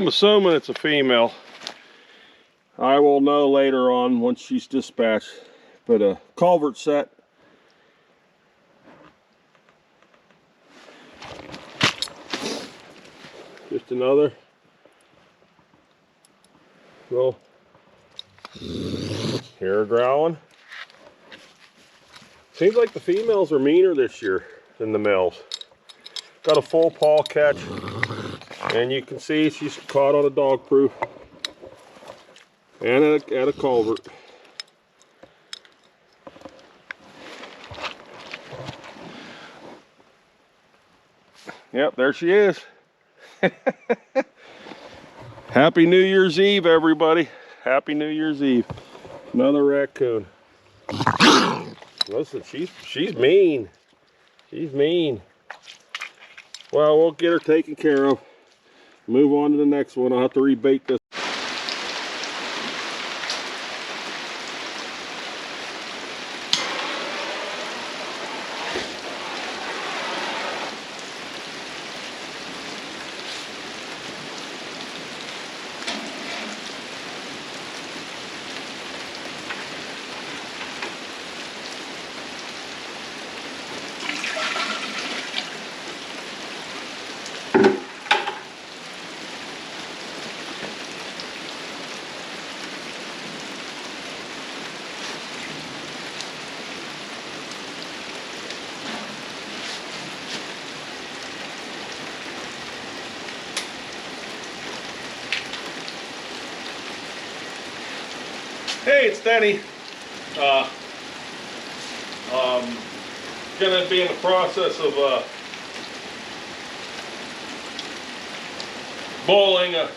I'm assuming it's a female. I will know later on once she's dispatched. But a culvert set. Just another. Well, hair growling. Seems like the females are meaner this year than the males. Got a full paw catch, and you can see she's caught on a dog proof and at a culvert. Yep, there she is. Happy New Year's Eve, everybody. Happy New Year's Eve. Another raccoon. Listen, she's mean. She's mean. Well, we'll get her taken care of. Move on to the next one. I'll have to rebait this. Hey, it's Denny. Gonna be in the process of boiling a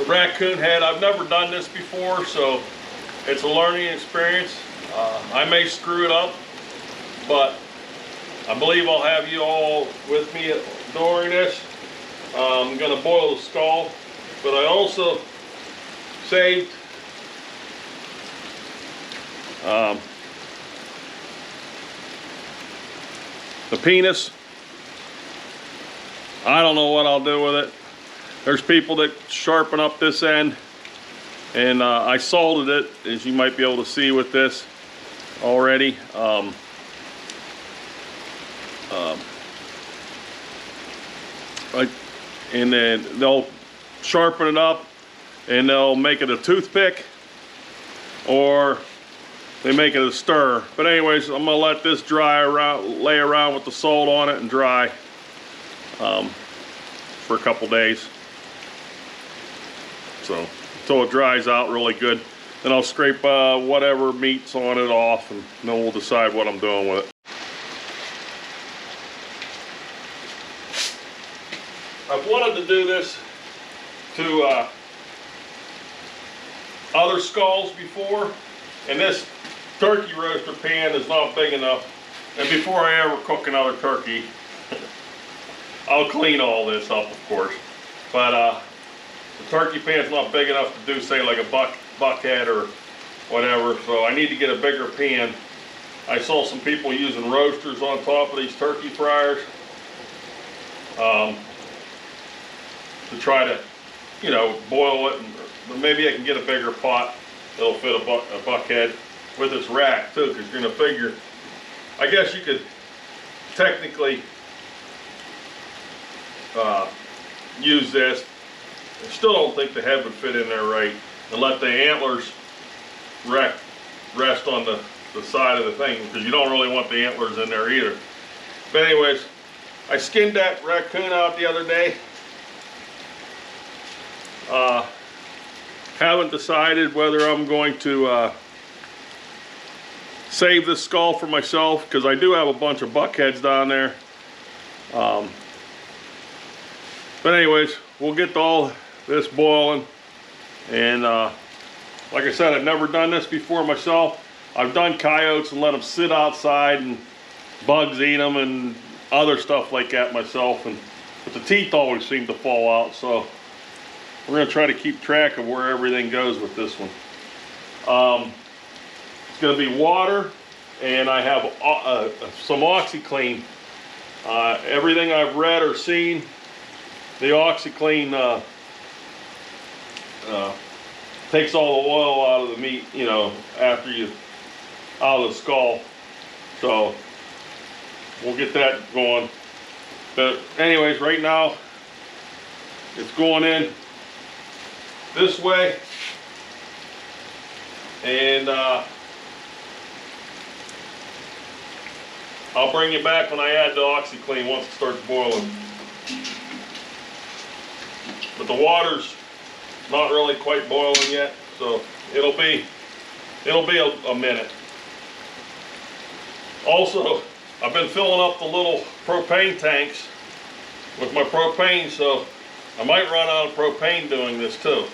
raccoon head. I've never done this before, so it's a learning experience. I may screw it up, but I believe I'll have you all with me during this. I'm gonna boil the skull, but I also saved the penis. I don't know what I'll do with it. There's people that sharpen up this end, and I salted it, as you might be able to see with this already. And then they'll sharpen it up and they'll make it a toothpick, or they make it a stir. But anyways, I'm gonna let this dry around, lay around with the salt on it and dry for a couple days. So until it dries out really good, then I'll scrape whatever meat's on it off, and then we'll decide what I'm doing with it. I've wanted to do this to other skulls before, and this turkey roaster pan is not big enough. And before I ever cook another turkey, I'll clean all this up, of course. But the turkey pan's not big enough to do, say, like a buck head or whatever. So I need to get a bigger pan. I saw some people using roasters on top of these turkey fryers to try to, you know, boil it. But maybe I can get a bigger pot that'll fit a buck head with this rack too, because you're gonna figure, I guess you could technically use this. I still don't think the head would fit in there right, and let the antlers rest on the side of the thing, because you don't really want the antlers in there either. But anyways, I skinned that raccoon out the other day. Haven't decided whether I'm going to save this skull for myself, because I do have a bunch of buck heads down there. But anyways, we'll get all this boiling, and like I said, I've never done this before myself. I've done coyotes and let them sit outside and bugs eat them and other stuff like that myself, but the teeth always seem to fall out, so we're going to try to keep track of where everything goes with this one. It's going to be water, and I have some OxyClean. Everything I've read or seen the OxyClean takes all the oil out of the meat, you know, after you out of the skull. So we'll get that going. But anyways, right now it's going in this way, and I'll bring you back when I add the OxyClean once it starts boiling. But the water's not really quite boiling yet, so it'll be a minute. Also, I've been filling up the little propane tanks with my propane, so I might run out of propane doing this too.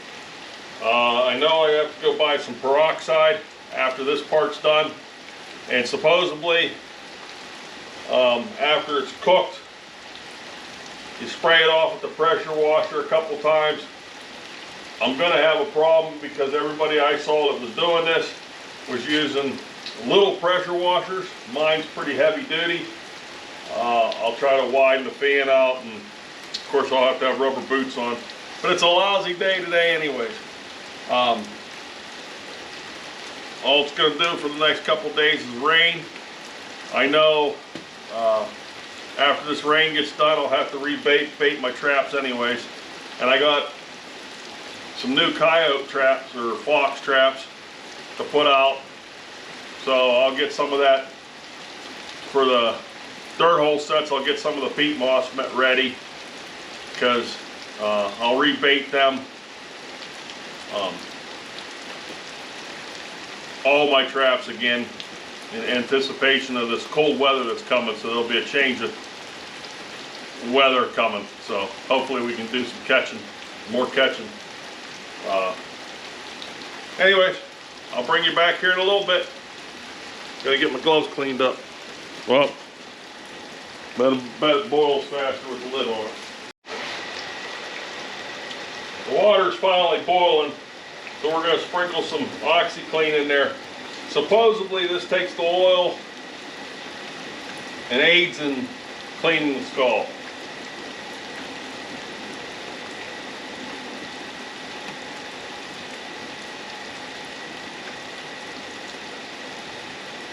I know I have to go buy some peroxide after this part's done, and supposedly after it's cooked, you spray it off with the pressure washer a couple times. I'm going to have a problem because everybody I saw that was doing this was using little pressure washers. Mine's pretty heavy duty. I'll try to widen the fan out, and of course I'll have to have rubber boots on. But it's a lousy day today anyways. All it's going to do for the next couple days is rain. I know after this rain gets done, I'll have to rebait my traps anyways. And I got some new coyote traps or fox traps to put out. So I'll get some of that for the dirt hole sets. I'll get some of the peat moss ready, because I'll rebait them. All my traps again in anticipation of this cold weather that's coming, so there'll be a change of weather coming, so hopefully we can do some catching, more catching. Anyways, I'll bring you back here in a little bit. Gotta get my gloves cleaned up. Well, bet it boils faster with the lid on it. The water's finally boiling, so we're gonna sprinkle some OxyClean in there. Supposedly this takes the oil and aids in cleaning the skull.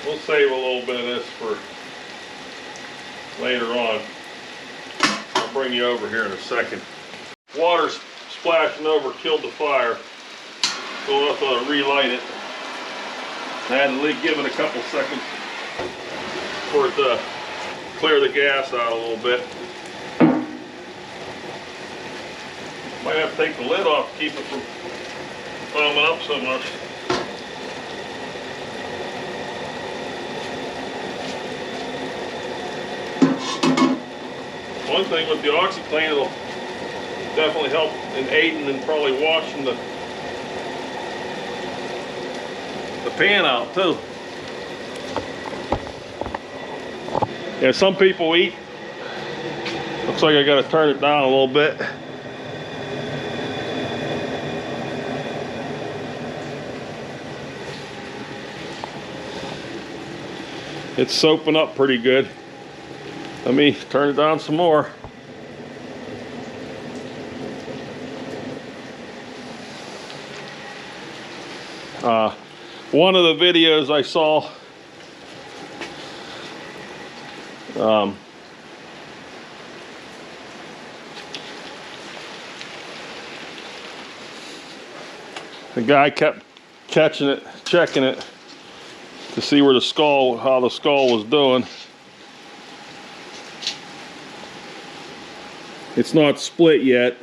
We'll save a little bit of this for later on. I'll bring you over here in a second. Water's splashing over, killed the fire. So I thought I'd relight it. I had to give it a couple seconds for it to clear the gas out a little bit. Might have to take the lid off to keep it from foaming up so much. One thing with the OxyClean, it'll definitely help in aiding and probably washing the pan out too. Yeah, some people eat. Looks like I got to turn it down a little bit. It's soaping up pretty good. Let me turn it down some more. One of the videos I saw, the guy kept catching it, checking it to see where the skull, how the skull was doing. It's not split yet,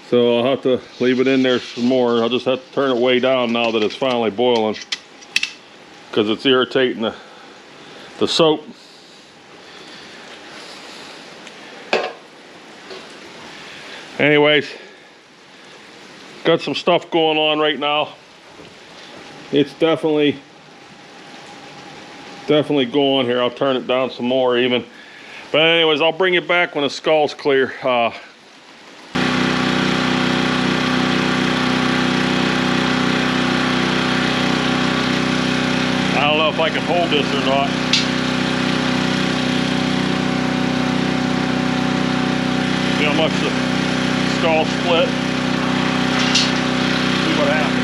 so I'll have to leave it in there some more. I'll just have to turn it way down now that it's finally boiling, because it's irritating the soap. Anyways, got some stuff going on right now. It's definitely going here. I'll turn it down some more even. But anyways, I'll bring you back when the skull's clear. I don't know if I can hold this or not. See, I'm much the skull split. See what happens.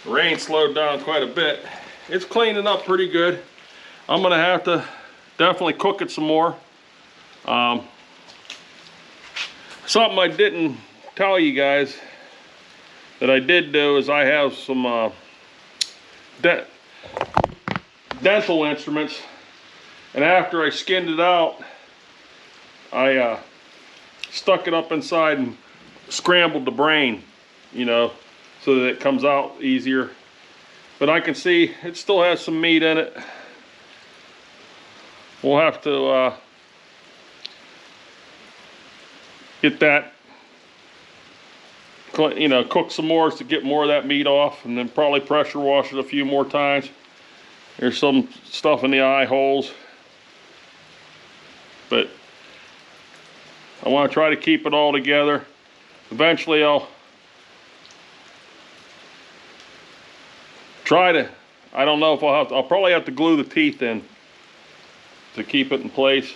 Rain slowed down quite a bit. It's cleaning up pretty good. I'm gonna have to definitely cook it some more. Something I didn't tell you guys that I did do is I have some dental instruments, and after I skinned it out, I stuck it up inside and scrambled the brain, you know, so that it comes out easier. But I can see it still has some meat in it. We'll have to get that, you know, cook some more to get more of that meat off, and then probably pressure wash it a few more times. There's some stuff in the eye holes, but I want to try to keep it all together. Eventually I'll try to, I don't know if I'll probably have to glue the teeth in to keep it in place.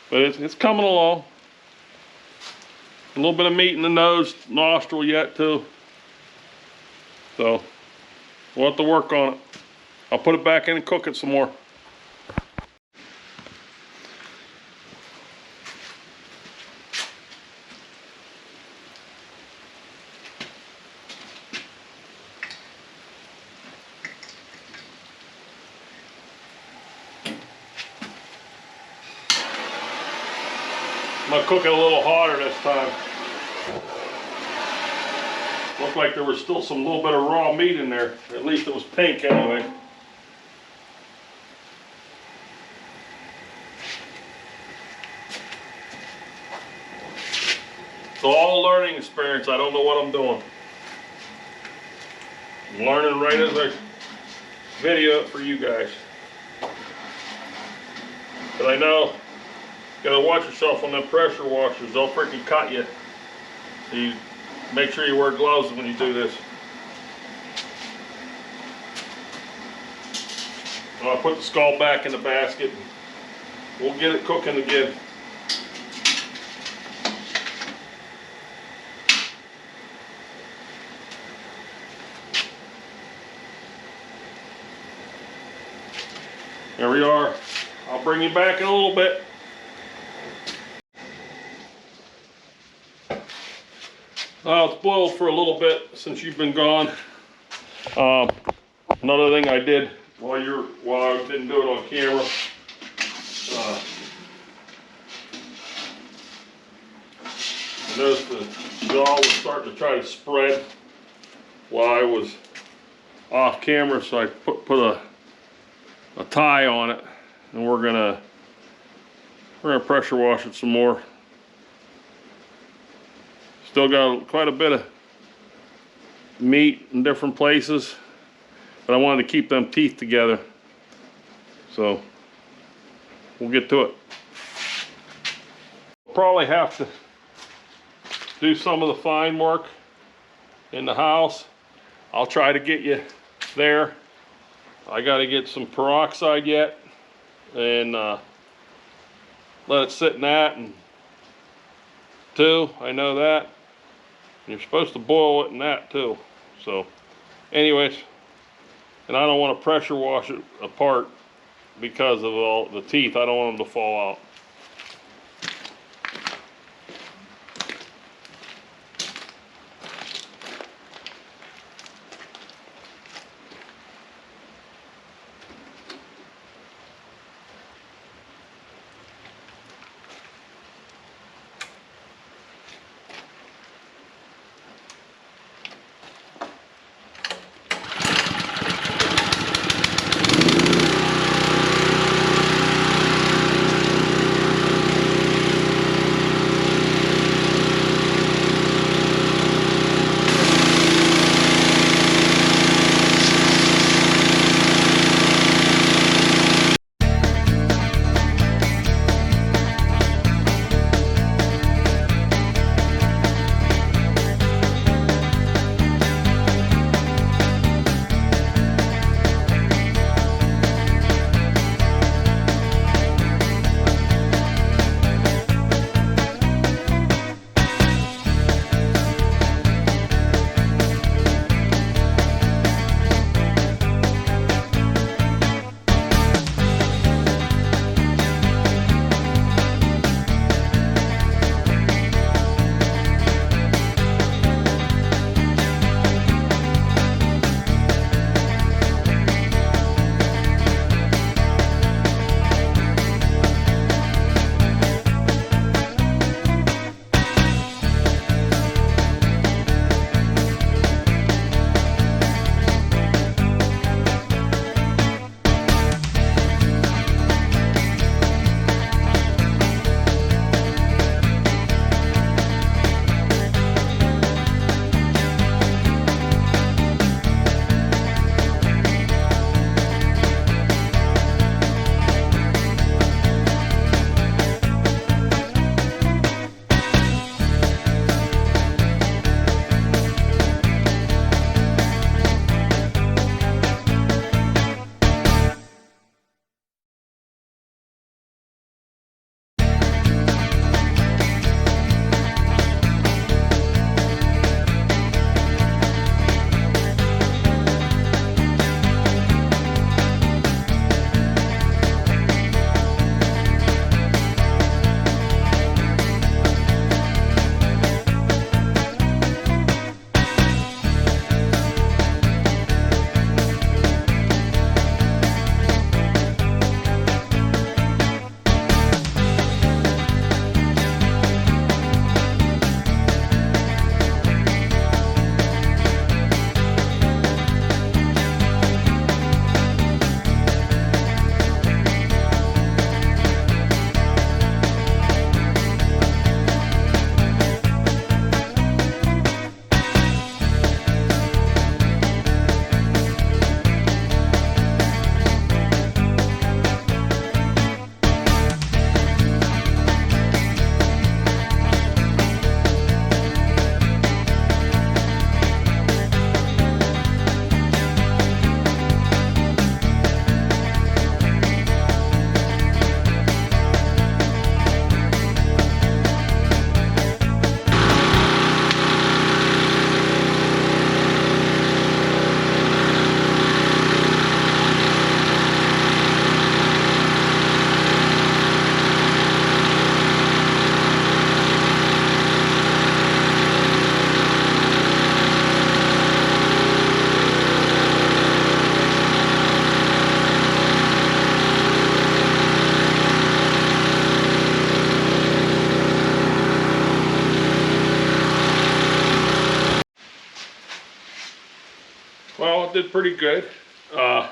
But it's coming along. A little bit of meat in the nose, nostril yet too. So we'll have to work on it. I'll put it back in and cook it some more. I'm gonna cook it a little hotter this time. Looked like there was still some little bit of raw meat in there. At least it was pink anyway. It's all a learning experience. I don't know what I'm doing. I'm learning right as I video it for you guys. But I know you gotta watch yourself on them pressure washers. They'll freaking cut you. So you make sure you wear gloves when you do this. I'll put the skull back in the basket. We'll get it cooking again. There we are. I'll bring you back in a little bit. It's boiled for a little bit since you've been gone. Another thing I did while I didn't do it on camera. I noticed the jaw was starting to try to spread while I was off camera, so I put a tie on it, and we're gonna pressure wash it some more. Still got quite a bit of meat in different places, but I wanted to keep them teeth together, so we'll get to it. Probably have to do some of the fine work in the house. I'll try to get you there. I got to get some peroxide yet, and let it sit in that. And I know that. You're supposed to boil it in that too. So, anyways, and I don't want to pressure wash it apart because of all the teeth. I don't want them to fall out. did pretty good. I'm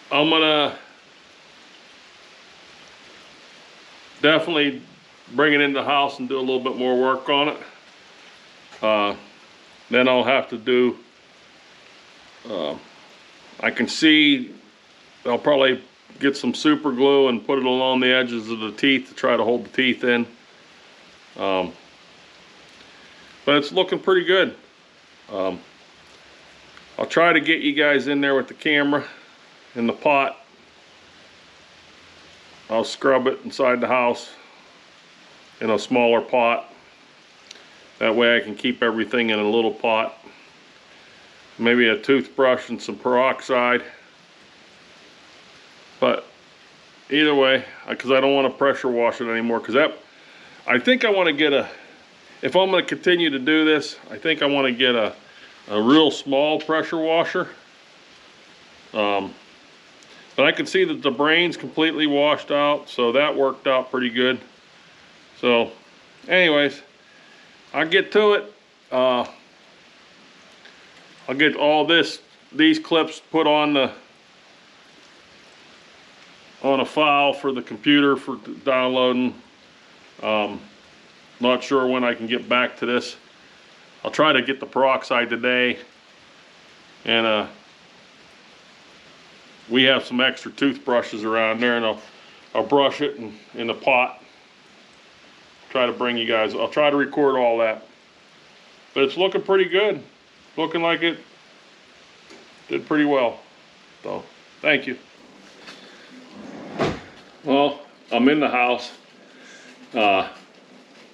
gonna definitely bring it into the house and do a little bit more work on it. Then I'll have to do, I can see I'll probably get some super glue and put it along the edges of the teeth to try to hold the teeth in. But it's looking pretty good. I'll try to get you guys in there with the camera in the pot. I'll scrub it inside the house in a smaller pot. That way I can keep everything in a little pot. Maybe a toothbrush and some peroxide. But either way, because I don't want to pressure wash it anymore, because that, I think I want to get a, if I'm going to continue to do this, I think I want to get a real small pressure washer. But I can see that the brain's completely washed out, so that worked out pretty good. So anyways, I'll get to it. I'll get all these clips put on a file for the computer for downloading. Not sure when I can get back to this. I'll try to get the peroxide today, and we have some extra toothbrushes around there, and I'll brush it in the pot. Try to bring you guys, I'll try to record all that. But it's looking pretty good. Looking like it did pretty well. So, thank you. Well, I'm in the house,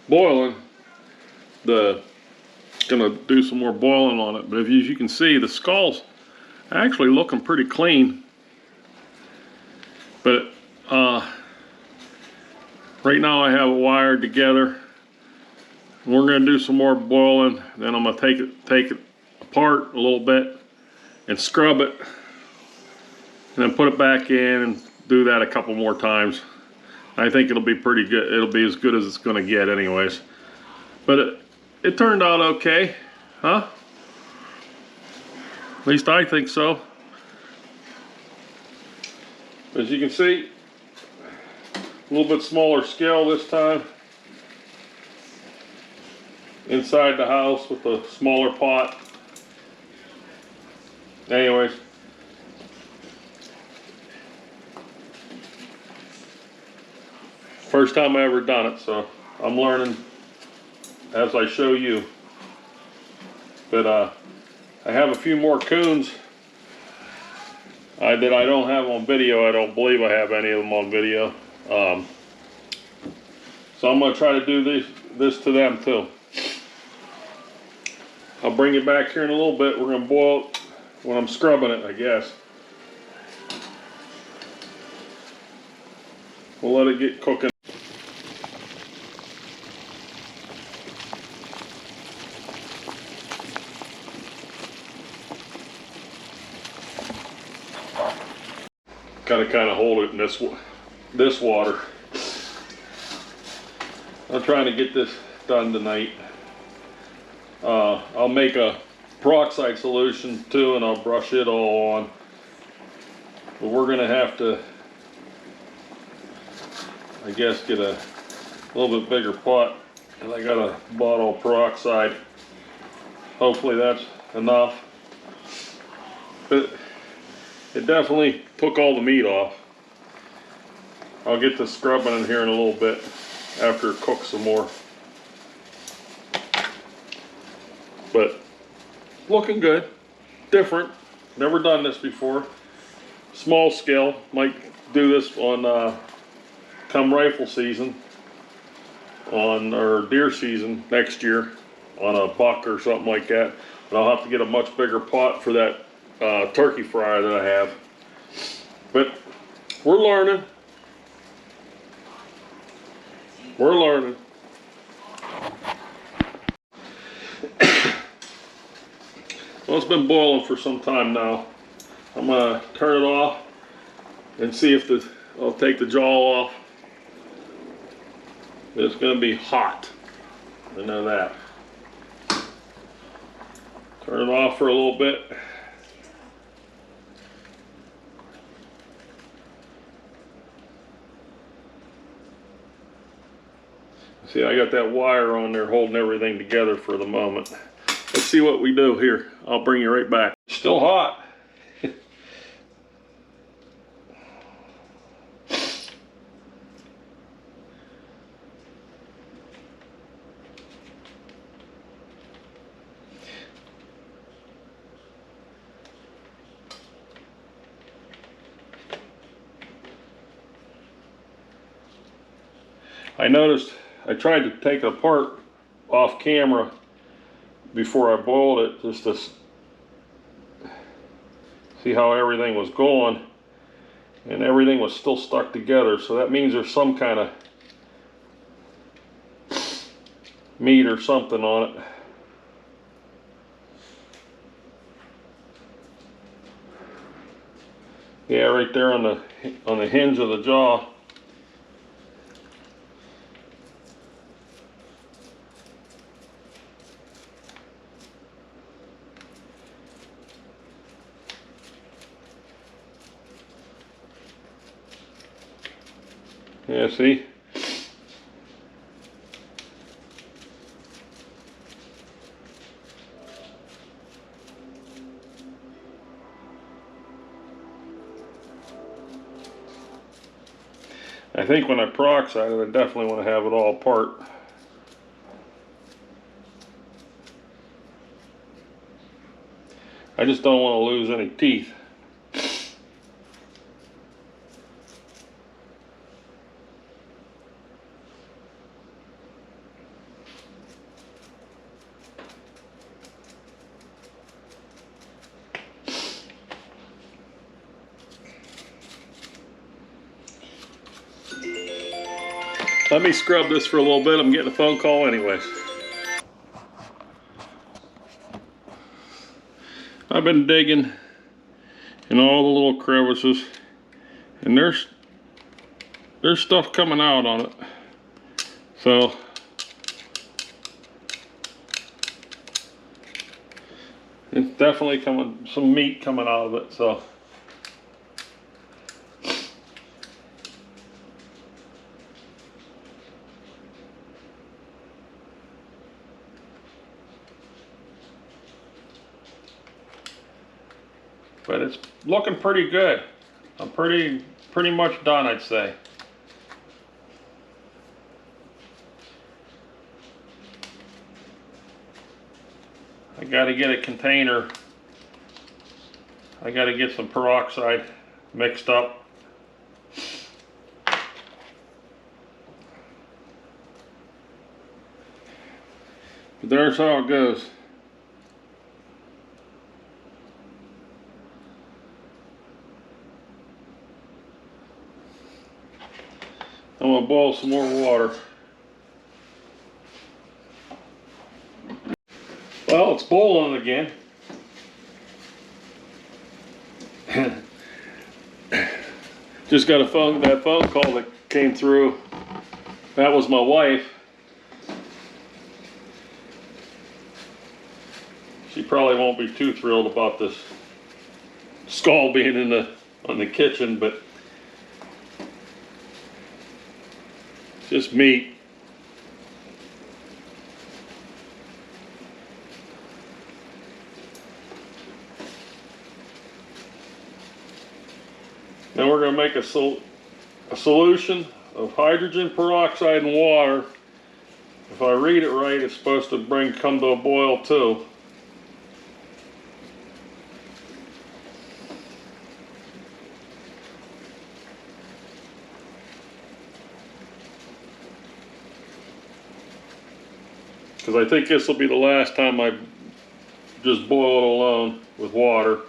boiling. Gonna do some more boiling on it. But as you can see, the skull's actually looking pretty clean. But right now I have it wired together. We're gonna do some more boiling. Then I'm gonna take it apart a little bit and scrub it, and then put it back in and do that a couple more times. I think it'll be pretty good. It'll be as good as it's gonna get anyways. But it turned out okay, huh? At least I think so. As you can see, a little bit smaller scale this time. Inside the house with a smaller pot. Anyways. First time I ever done it, so I'm learning as I show you. But I have a few more coons that I don't have on video. I don't believe I have any of them on video. So I'm going to try to do this to them too. I'll bring it back here in a little bit. We're going to boil it when I'm scrubbing it, I guess. We'll let it get cooking. Gotta kind of hold it in this water. I'm trying to get this done tonight. I'll make a peroxide solution too, and I'll brush it all on. But we're gonna have to, I guess, get a little bit bigger pot, and I got a bottle of peroxide. Hopefully that's enough. But it definitely took all the meat off. I'll get the scrubbing in here in a little bit after it cooks some more. But looking good, different, never done this before. Small scale, might do this on come rifle season, or deer season next year on a buck or something like that. But I'll have to get a much bigger pot for that turkey fryer that I have. But we're learning. We're learning. Well, it's been boiling for some time now. I'm gonna turn it off and see if I'll take the jaw off. It's gonna be hot. I know that. Turn it off for a little bit. See, I got that wire on there holding everything together for the moment. Let's see what we do here. I'll bring you right back. Still hot. I noticed I tried to take it apart off camera before I boiled it, just to see how everything was going, and everything was still stuck together, so that means there's some kind of meat or something on it. Yeah, right there on the hinge of the jaw. Yeah, see? I think when I peroxide it, I definitely want to have it all apart. I just don't want to lose any teeth. Let me scrub this for a little bit. I'm getting a phone call anyways. I've been digging in all the little crevices, and there's stuff coming out on it. So it's definitely some meat coming out of it. So but it's looking pretty good. I'm pretty much done, I'd say. I got to get a container. I got to get some peroxide mixed up. But there's how it goes. I'm going to boil some more water. Well, it's boiling again. Just got that phone call that came through. That was my wife. She probably won't be too thrilled about this skull being on the kitchen, but just meat. Now we're going to make a solution of hydrogen peroxide and water. If I read it right, it's supposed to come to a boil too. Because I think this will be the last time I just boil it alone with water.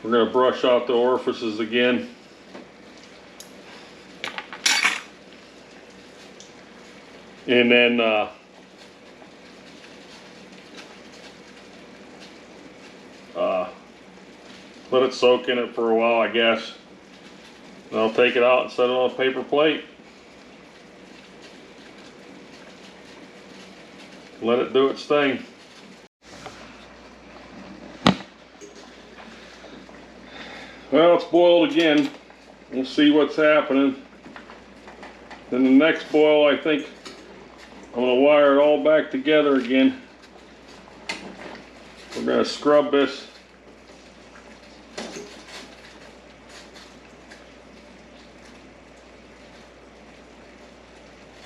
We're going to brush out the orifices again. And then let it soak in it for a while, I guess. And I'll take it out and set it on a paper plate. let it do its thing. Well, it's boiled again. We'll see what's happening. Then the next boil, I think I'm going to wire it all back together again. We're going to scrub this.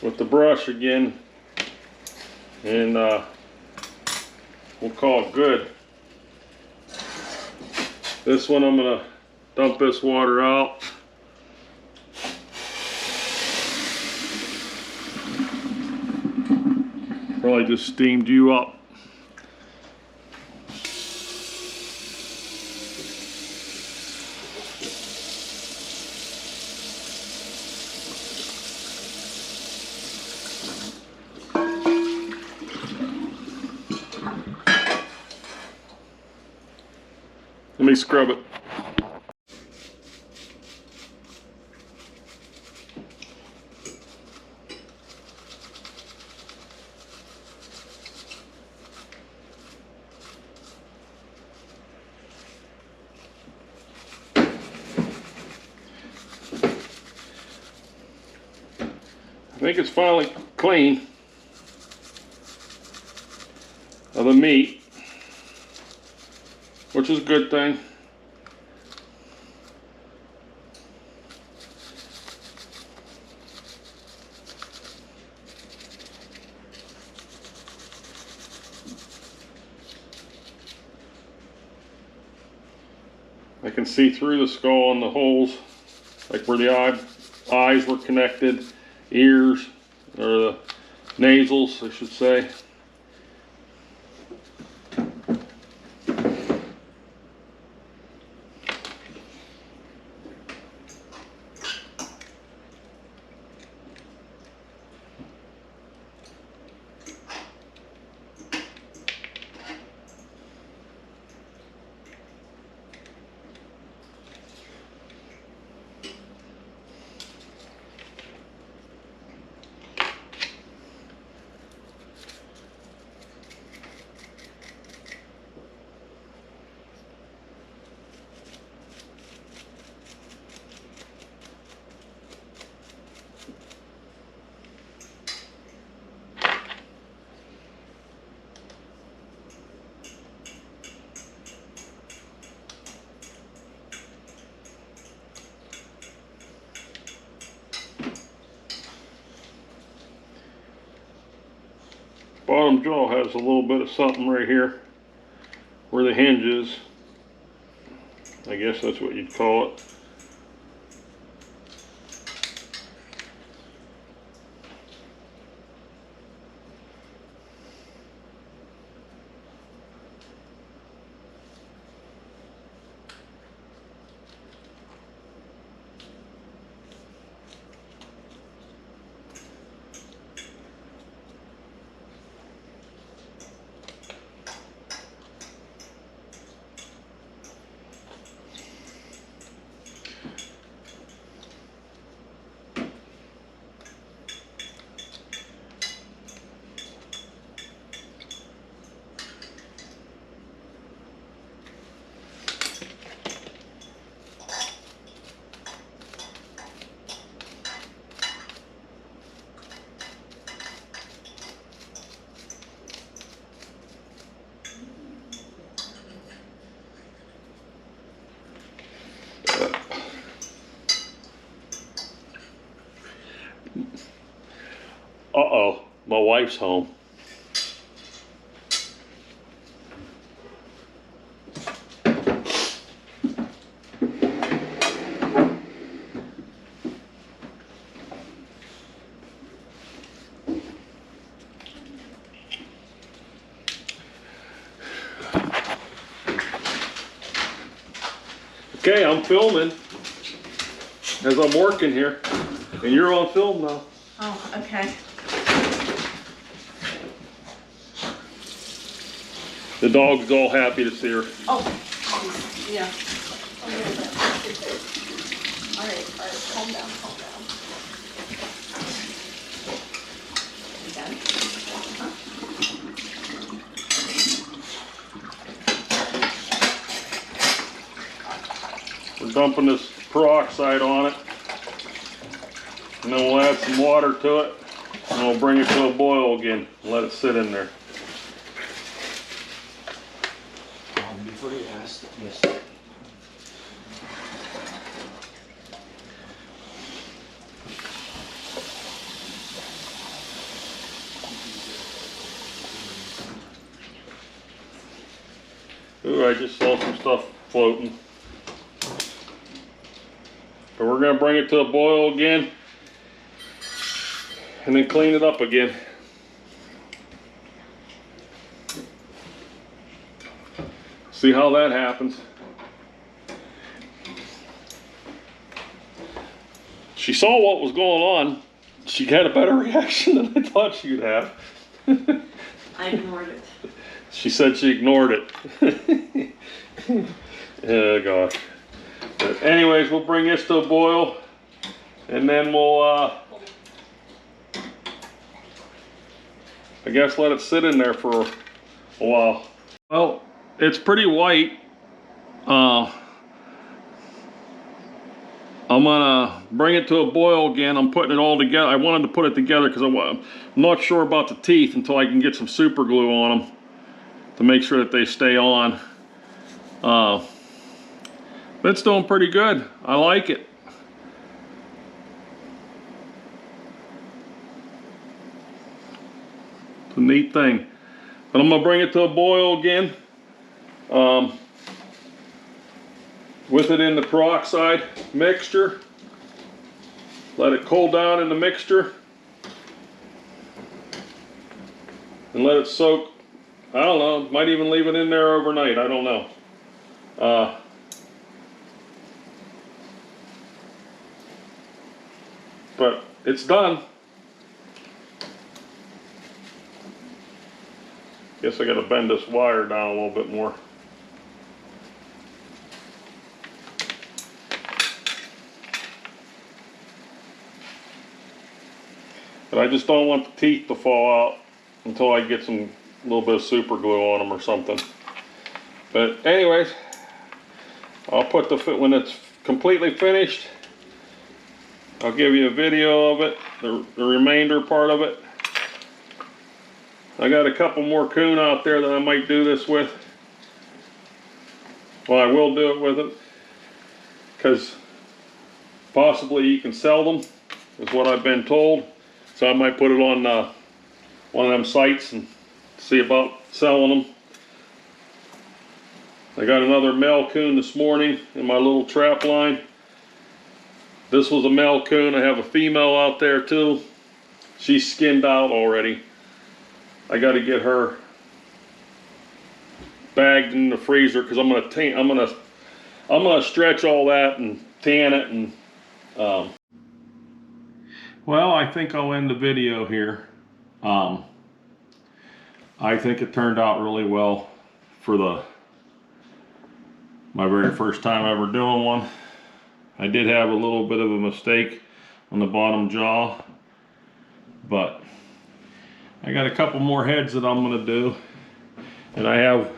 With the brush again. And we'll call it good. This one I'm going to dump this water out. Probably just steamed you up. Let me scrub it. I think it's finally clean of the meat, which is a good thing. I can see through the skull and the holes, like where the eyes were connected, ears, or the nasals, I should say. Bottom jaw has a little bit of something right here where the hinge is. I guess that's what you'd call it. Uh-oh, my wife's home. Okay, I'm filming as I'm working here, and you're on film now. Oh, okay. The dog's all happy to see her. Oh, yeah. A little bit. All right, calm down, calm down. You done? Huh? We're dumping this peroxide on it. And then we'll add some water to it. And we'll bring it to a boil again and let it sit in there. Before you ask, yes. Ooh, I just saw some stuff floating. But we're gonna bring it to a boil again and then clean it up again. See how that happens. She saw what was going on. She had a better reaction than I thought she'd have. I ignored it. She said she ignored it. Oh gosh. But anyways, we'll bring this to a boil and then we'll I guess let it sit in there for a while. Well, it's pretty white. I'm gonna bring it to a boil again. I'm putting it all together. I wanted to put it together because I'm not sure about the teeth until I can get some super glue on them to make sure that they stay on. But it's doing pretty good. I like it. It's a neat thing. But I'm gonna bring it to a boil again. With it in the peroxide mixture. Let it cool down in the mixture. And let it soak. I don't know, might even leave it in there overnight, I don't know. But it's done. Guess I gotta bend this wire down a little bit more. But I just don't want the teeth to fall out until I get a little bit of super glue on them or something. But anyways, I'll put when it's completely finished, I'll give you a video of it, the remainder part of it. I got a couple more coon out there that I might do this with. Well, I will do it with it because possibly you can sell them, is what I've been told. So I might put it on one of them sites and see about selling them. I got another male coon this morning in my little trap line. This was a male coon. I have a female out there too. She's skinned out already. I got to get her bagged in the freezer because I'm gonna stretch all that and tan it and. Well, I think I'll end the video here. I think it turned out really well for my very first time ever doing one. I did have a little bit of a mistake on the bottom jaw, but I got a couple more heads that I'm gonna do, and I have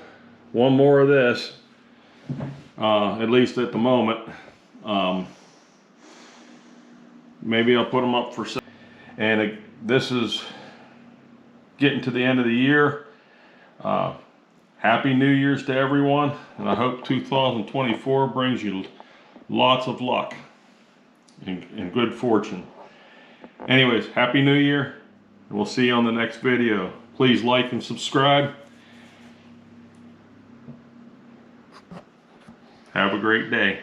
one more of this, at least at the moment. Maybe I'll put them up for sale. And this is getting to the end of the year. Happy New Year's to everyone, and I hope 2024 brings you lots of luck and good fortune. Anyways, Happy New Year, and we'll see you on the next video. Please like and subscribe. Have a great day.